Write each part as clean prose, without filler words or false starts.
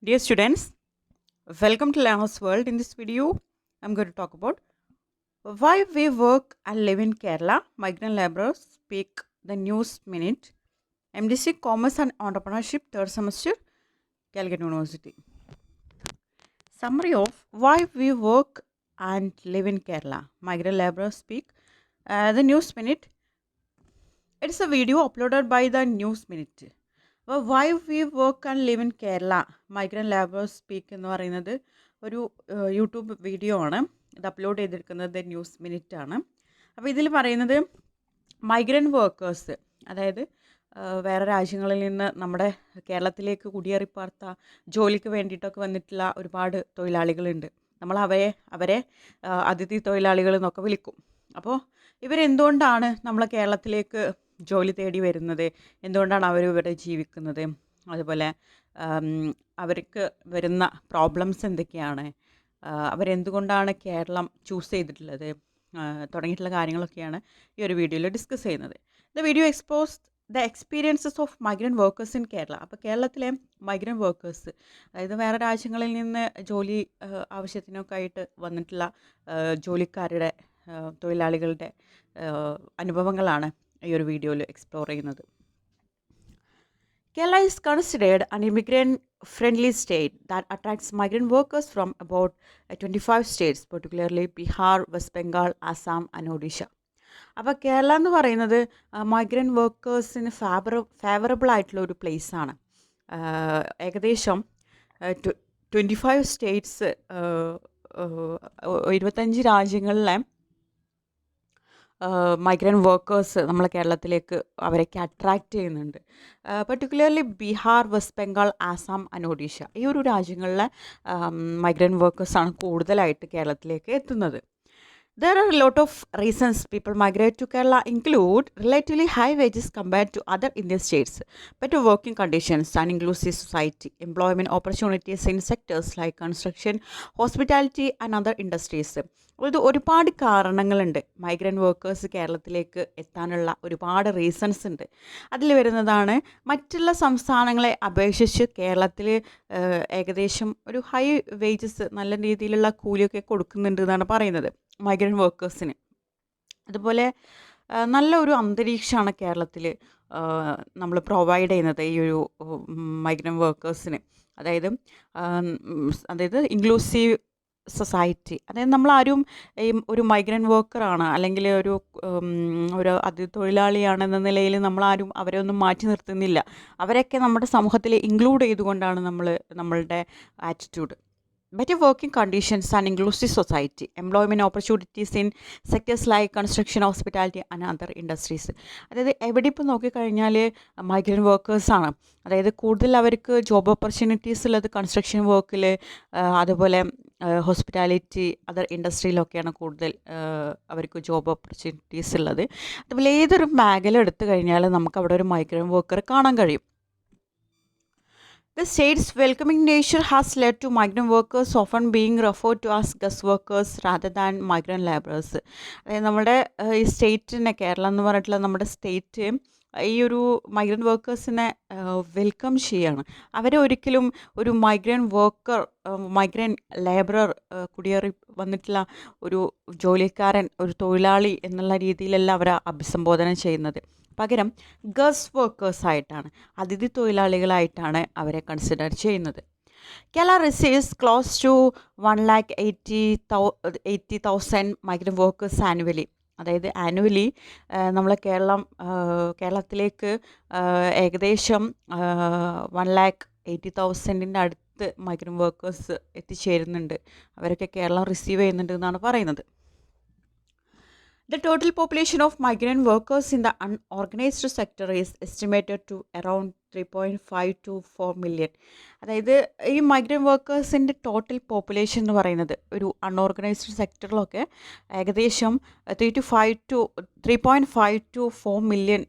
Dear students, welcome to Learner's World. In this video, I'm going to talk about why we work and live in Kerala. Migrant laborers speak the news minute. MDC Commerce and Entrepreneurship, third semester, Calicut University. Summary of why we work and live in Kerala. Migrant laborers speak the news minute. It is a video uploaded by the news minute. അപ്പോൾ why we work and live in Kerala migrant labours speak എന്ന് പറയുന്നത് ഒരു YouTube video ആണ്. ഇത് upload ചെയ്തിരിക്കുന്നത് news minute ആണ്. അപ്പോൾ ഇതിൽ പറയുന്നത് മൈഗ്രൻ്റ് വർക്കേഴ്സ്, അതായത് വേറെ രാജ്യങ്ങളിൽ നിന്ന് നമ്മുടെ കേരളത്തിലേക്ക് കുടിയേറിപ്പാർത്ത ജോലിക്ക് വേണ്ടിയിട്ടൊക്കെ വന്നിട്ടുള്ള ഒരുപാട് തൊഴിലാളികളുണ്ട്. നമ്മൾ അവരെ അതിഥി തൊഴിലാളികൾ എന്നൊക്കെ വിളിക്കും. അപ്പോൾ ഇവരെന്തുകൊണ്ടാണ് നമ്മളെ കേരളത്തിലേക്ക് ജോലി തേടി വരുന്നത്, എന്തുകൊണ്ടാണ് അവർ ഇവിടെ ജീവിക്കുന്നത്, അതുപോലെ അവർക്ക് വരുന്ന പ്രോബ്ലംസ് എന്തൊക്കെയാണ്, അവരെന്തുകൊണ്ടാണ് കേരളം ചൂസ് ചെയ്തിട്ടുള്ളത് തുടങ്ങിയിട്ടുള്ള കാര്യങ്ങളൊക്കെയാണ് ഈ ഒരു വീഡിയോയിൽ ഡിസ്കസ് ചെയ്യുന്നത്. The video expose the experiences of migrant workers in Kerala. അപ്പോൾ കേരളത്തിലെ മൈഗ്രൻ്റ് വർക്കേഴ്സ്, അതായത് വേറെ രാജ്യങ്ങളിൽ നിന്ന് ജോലി ആവശ്യത്തിനൊക്കെ ആയിട്ട് വന്നിട്ടുള്ള ജോലിക്കാരുടെ തൊഴിലാളികളുടെ അനുഭവങ്ങളാണ് ഈ ഒരു വീഡിയോയിൽ എക്സ്പ്ലോർ ചെയ്യുന്നത്. Kerala is considered an immigrant-friendly state that attracts migrant workers from about 25 states, particularly Bihar, West Bengal, Assam and Odisha. അപ്പോൾ കേരള എന്ന് പറയുന്നത് മൈഗ്രൻ്റ് വർക്കേഴ്സിന് ഫേവറബിൾ ആയിട്ടുള്ള ഒരു പ്ലേസാണ്. ഏകദേശം 25 സ്റ്റേറ്റ്സ്, 25 രാജ്യങ്ങളിലെ മൈഗ്രൻ്റ് വർക്കേഴ്സ് നമ്മളെ കേരളത്തിലേക്ക് അവരൊക്കെ അട്രാക്റ്റ് ചെയ്യുന്നുണ്ട്. Particularly Bihar, west Bengal, Assam and Odisha, ഈ ഒരു രാജ്യങ്ങളിലെ മൈഗ്രൻ്റ് വർക്കേഴ്സാണ് കൂടുതലായിട്ട് കേരളത്തിലേക്ക് എത്തുന്നത്. There are a lot of reasons people migrate to Kerala include relatively high wages compared to other Indian states, better working conditions, an inclusive society, employment opportunities in sectors like construction, hospitality and other industries. ഇത് ഒരുപാട് കാരണങ്ങളുണ്ട്. Migrant workers കേരളത്തിലേക്ക് എത്താനുള്ള ഒരുപാട് reasons ഉണ്ട്. അതിൽ വരുന്നതാണ് മറ്റുള്ള സംസ്ഥാനങ്ങളെ അപേക്ഷിച്ച് കേരളത്തിൽ ഏകദേശം ഒരു ഹൈ വേജസ്, നല്ല രീതിയിലുള്ള കൂലിയൊക്കെ കൊടുക്കുന്നുണ്ട് എന്നാണ് പറയുന്നത് മൈഗ്രൻ്റ് വർക്കേഴ്സിന്. അതുപോലെ നല്ലൊരു അന്തരീക്ഷമാണ് കേരളത്തിൽ നമ്മൾ പ്രൊവൈഡ് ചെയ്യുന്നത് ഈ ഒരു മൈഗ്രൻ്റ് വർക്കേഴ്സിന്. അതായത് ഇൻക്ലൂസീവ് സൊസൈറ്റി, അതായത് നമ്മളാരും ഒരു മൈഗ്രൻ്റ് വർക്കറാണ് അല്ലെങ്കിൽ ഒരു അതിഥി തൊഴിലാളിയാണെന്ന നിലയിൽ നമ്മളാരും അവരെ ഒന്നും മാറ്റി നിർത്തുന്നില്ല. അവരൊക്കെ നമ്മുടെ സമൂഹത്തിൽ ഇൻക്ലൂഡ് ചെയ്തുകൊണ്ടാണ് നമ്മളുടെ attitude. Better working conditions and inclusive society, employment opportunities in sectors like construction, hospitality and other industries. അതായത് എവിടെ ഇപ്പോൾ നോക്കിക്കഴിഞ്ഞാൽ മൈഗ്രൻ്റ് വർക്കേഴ്സാണ്. അതായത് കൂടുതൽ അവർക്ക് ജോബ് ഓപ്പർച്യൂണിറ്റീസ് ഉള്ളത് കൺസ്ട്രക്ഷൻ വർക്കിൽ, അതുപോലെ ഹോസ്പിറ്റാലിറ്റി, അതർ ഇൻഡസ്ട്രിയിലൊക്കെയാണ് കൂടുതൽ അവർക്ക് ജോബ് ഓപ്പർച്യൂണിറ്റീസ് ഉള്ളത്. അതുപോലെ ഏതൊരു മേഖല എടുത്തു കഴിഞ്ഞാൽ നമുക്ക് അവിടെ ഒരു മൈഗ്രൻ്റ് വർക്കർ കാണാൻ കഴിയും. The state's welcoming nature has led to migrant workers often being referred to as guest workers rather than migrant laborers. അതായത് നമ്മുടെ ഈ സ്റ്റേറ്റിനെ, കേരളം എന്ന് പറഞ്ഞിട്ടുള്ള നമ്മുടെ സ്റ്റേറ്റ് ഈ ഒരു മൈഗ്രൻ്റ് വർക്കേഴ്സിനെ വെൽക്കം ചെയ്യാണ്. അവരെ ഒരിക്കലും ഒരു മൈഗ്രൻ്റ് ലേബറർ, കുടിയേറി വന്നിട്ടുള്ള ഒരു ജോലിക്കാരൻ, ഒരു തൊഴിലാളി എന്നുള്ള രീതിയിലല്ല അവരെ അഭിസംബോധന ചെയ്യുന്നത്. പകരം ഗസ്റ്റ് വർക്കേഴ്സായിട്ടാണ്, അതിഥി തൊഴിലാളികളായിട്ടാണ് അവരെ കൺസിഡർ ചെയ്യുന്നത്. Kerala receives close to 180,000 migrant workers annually. അതായത് ആനുവലി നമ്മളെ കേരളത്തിലേക്ക് ഏകദേശം 180,000 അടുത്ത് മൈഗ്രൻ്റ് വർക്കേഴ്സ് എത്തിച്ചേരുന്നുണ്ട്. അവരൊക്കെ കേരളം റിസീവ് ചെയ്യുന്നുണ്ട് എന്നാണ് പറയുന്നത്. The total population of migrant workers in the unorganized sector is estimated to around 3.5 to 4 million. അതായത് ഈ മൈഗ്രൻ്റ് വർക്കേഴ്സിൻ്റെ ടോട്ടൽ പോപ്പുലേഷൻ എന്ന് പറയുന്നത് ഒരു അൺഓർഗനൈസ്ഡ് സെക്ടറിലൊക്കെ ഏകദേശം 3.5 to 4 million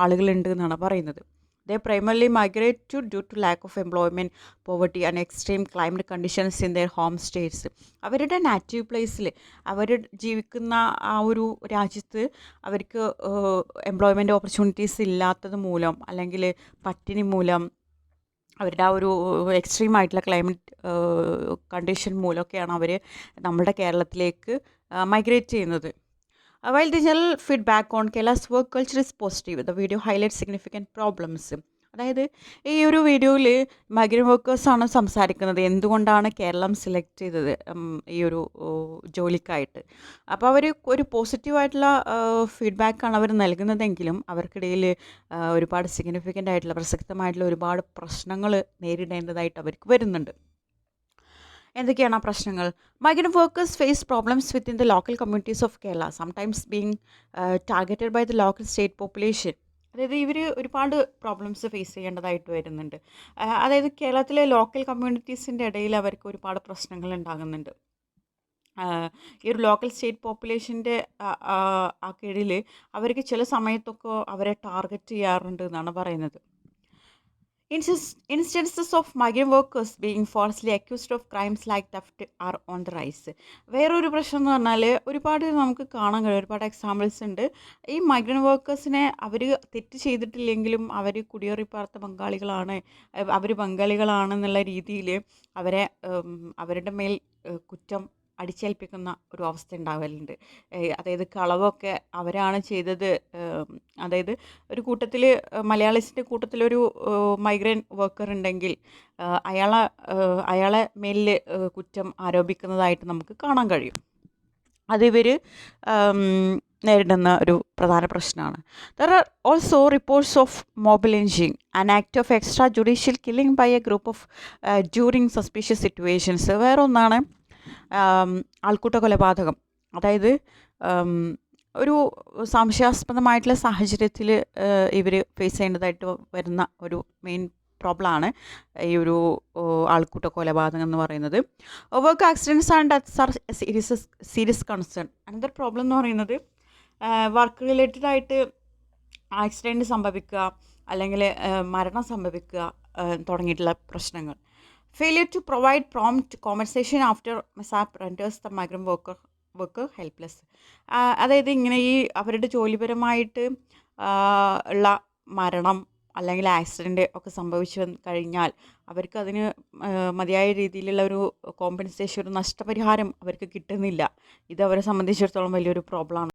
ആളുകളുണ്ട് എന്നാണ് പറയുന്നത്. They primarily migrate due to lack of employment, poverty and extreme climate conditions in their home states. അവരുടെ നാറ്റീവ് പ്ലേസിൽ അവർ ജീവിക്കുന്ന ആ ഒരു രാജ്യത്ത് അവർക്ക് എംപ്ലോയ്മെൻറ്റ് ഓപ്പർച്യൂണിറ്റീസ് ഇല്ലാത്തത് മൂലം, അല്ലെങ്കിൽ പട്ടിണി മൂലം, അവരുടെ ആ ഒരു എക്സ്ട്രീം ആയിട്ടുള്ള ക്ലൈമറ്റ് കണ്ടീഷൻ മൂലമൊക്കെയാണ് അവർ നമ്മുടെ കേരളത്തിലേക്ക് മൈഗ്രേറ്റ് ചെയ്യുന്നത്. While the general feedback on Kerala's work culture is positive, the video highlights significant problems. അതായത് ഈ ഒരു വീഡിയോയിൽ മൈഗ്രൻ്റ് വർക്കേഴ്സാണ് സംസാരിക്കുന്നത് എന്തുകൊണ്ടാണ് കേരളം സെലക്ട് ചെയ്തത് ഈ ഒരു ജോലിക്കായിട്ട്. അപ്പോൾ അവർ ഒരു പോസിറ്റീവായിട്ടുള്ള ഫീഡ്ബാക്കാണ് അവർ നൽകുന്നതെങ്കിലും അവർക്കിടയിൽ ഒരുപാട് സിഗ്നിഫിക്കൻ്റ് ആയിട്ടുള്ള പ്രസക്തമായിട്ടുള്ള ഒരുപാട് പ്രശ്നങ്ങൾ നേരിടേണ്ടതായിട്ട് അവർക്ക് വരുന്നുണ്ട്. എന്തൊക്കെയാണ് ആ പ്രശ്നങ്ങൾ? Migrant workers face problems within the local communities of Kerala, sometimes being targeted by the local state population. അതായത് ഇവർ ഒരുപാട് പ്രോബ്ലംസ് ഫേസ് ചെയ്യേണ്ടതായിട്ട് വരുന്നുണ്ട്. അതായത് കേരളത്തിലെ ലോക്കൽ കമ്മ്യൂണിറ്റീസിൻ്റെ ഇടയിൽ അവർക്ക് ഒരുപാട് പ്രശ്നങ്ങൾ ഉണ്ടാകുന്നുണ്ട്. ഈ ഒരു ലോക്കൽ സ്റ്റേറ്റ് പോപ്പുലേഷൻ്റെ ആ കീഴിൽ അവർക്ക് ചില സമയത്തൊക്കെ അവരെ ടാർഗറ്റ് ചെയ്യാറുണ്ട് എന്നാണ് പറയുന്നത്. Instances of migrant workers being falsely accused of crimes like theft are on the rise. വേറൊരു പ്രശ്നം എന്ന് പറഞ്ഞാൽ ഒരുപാട് നമുക്ക് കാണാൻ കഴിയും, ഒരുപാട് എക്സാമ്പിൾസ് ഉണ്ട്. ഈ മൈഗ്രൻ്റ് വർക്കേഴ്സിനെ അവർ തെറ്റ് ചെയ്തിട്ടില്ലെങ്കിലും അവർ കുടിയേറിപ്പാർത്ത ബംഗാളികളാണ്, അവർ ബംഗാളികളാണെന്നുള്ള രീതിയിൽ അവരെ അവരുടെ മേൽ കുറ്റം അടിച്ചേൽപ്പിക്കുന്ന ഒരു അവസ്ഥ ഉണ്ടാവലുണ്ട്. അതായത് കളവൊക്കെ അവരാണ് ചെയ്തത്. അതായത് ഒരു കൂട്ടത്തിൽ മലയാളീസിൻ്റെ കൂട്ടത്തിലൊരു മൈഗ്രൻ്റ് വർക്കർ ഉണ്ടെങ്കിൽ അയാളെ മേലിൽ കുറ്റം ആരോപിക്കുന്നതായിട്ട് നമുക്ക് കാണാൻ കഴിയും. അതിവർ നേരിടുന്ന ഒരു പ്രധാന പ്രശ്നമാണ്. There are also reports of mob lynching, an act of extra judicial killing by a group of during suspicious situations. വേറൊന്നാണ് ആൾക്കൂട്ട കൊലപാതകം. അതായത് ഒരു സംശയാസ്പദമായിട്ടുള്ള സാഹചര്യത്തിൽ ഇവർ ഫേസ് ചെയ്യേണ്ടതായിട്ട് വരുന്ന ഒരു മെയിൻ പ്രോബ്ലമാണ് ഈ ഒരു ആൾക്കൂട്ട കൊലപാതകം എന്ന് പറയുന്നത്. Work accidents and deaths R serious concern. Another problem എന്ന് പറയുന്നത് വർക്ക് റിലേറ്റഡ് ആയിട്ട് ആക്സിഡൻറ്റ് സംഭവിക്കുക അല്ലെങ്കിൽ മരണം സംഭവിക്കുക തുടങ്ങിയിട്ടുള്ള പ്രശ്നങ്ങൾ. Failure to provide prompt compensation after mishap renders the migrant worker helpless. അതായത് ഇങ്ങനെ ഈ അവരുടെ ജോലിപരമായിട്ട് ഉള്ള മരണം അല്ലെങ്കിൽ ആക്സിഡൻറ്റ് ഒക്കെ സംഭവിച്ചു കഴിഞ്ഞാൽ അവർക്ക് അതിന് മതിയായ രീതിയിലുള്ള ഒരു കോമ്പൻസേഷൻ, ഒരു നഷ്ടപരിഹാരം അവർക്ക് കിട്ടുന്നില്ല. ഇത് അവരെ സംബന്ധിച്ചിടത്തോളം വലിയൊരു പ്രോബ്ലമാണ്.